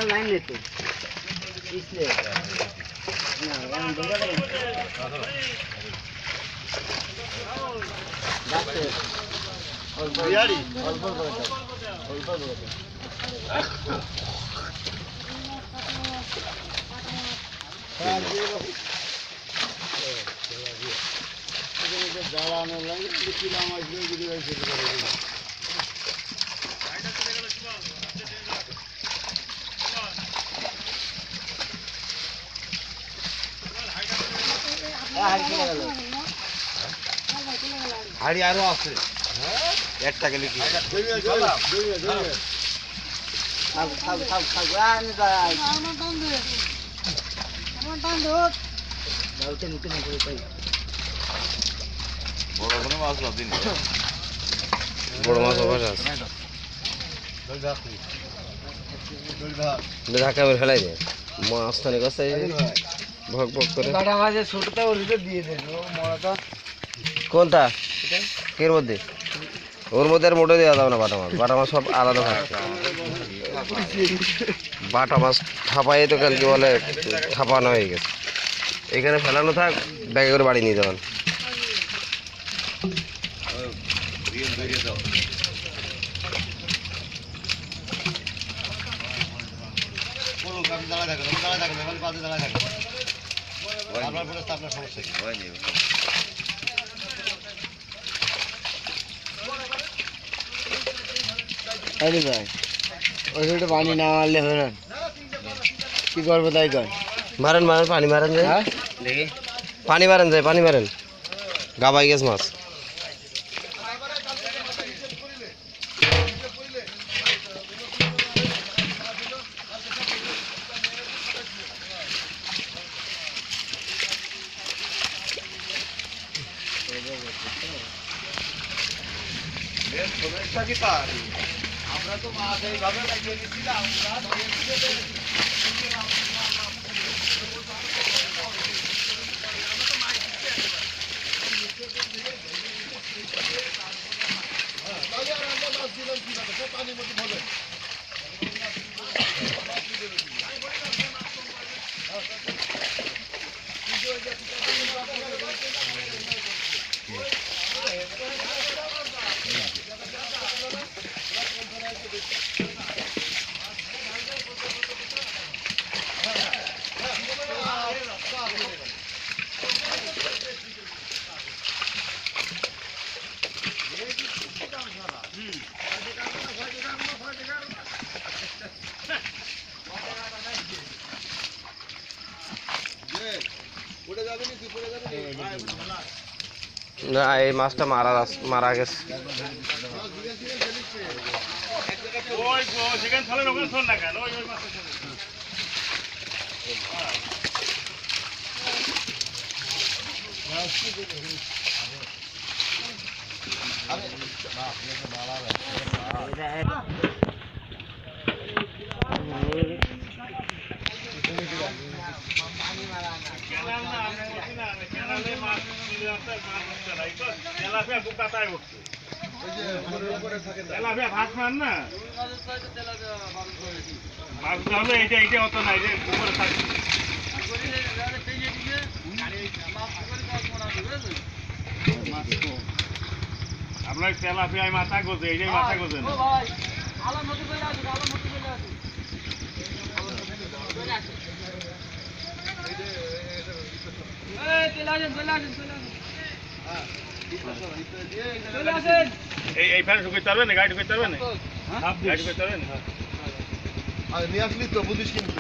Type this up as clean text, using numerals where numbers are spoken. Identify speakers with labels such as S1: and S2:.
S1: line लेते इसलिए
S2: হাড়ি আরো আছে একটা গেলে কি বড় মাছ অবশ্য আছে ঢাকা বের ফেলাই দেয় মাছ থানে কাছে ভক ভক করে
S1: ছোটটা দিয়ে দেন
S2: কোনটা এর মধ্যে ওর মধ্যে আর মোটে দেওয়া যাবে না বাটা মাছ সব আলাদা থাকছে বাটা মাছ ঠাপাই তো কালকে বলে ঠাপানো হয়ে গেছে এখানে ফেলানো থাক ব্যাগে করে বাড়ি নিয়ে যাবেন
S1: अरे भाई ওইটা পানি না মারলে হবে না কি করবো তাই কর
S2: মারেন মারেন পানি মারেন যায়
S1: দেখি
S2: পানি মারেন গাবাই গেছ মাছ
S1: আমরা তো মাছ এইভাবে লাগিয়ে দিয়েছিলাম
S2: না এই মাছটা মারা গেছে
S3: ভাত মান না এইটা অত নাই উপরে থাকবে আপনার তেলাপিয়ায় মাথা গোজে এইটাই মাথা গোজে না এই ফ্যান ঢুকতে পারবে না গাড়ি ঢুকতে পারবে না গাড়ি ঢুকতে পারবে না নিয়ে আসলি তো বুঝিস কিন্তু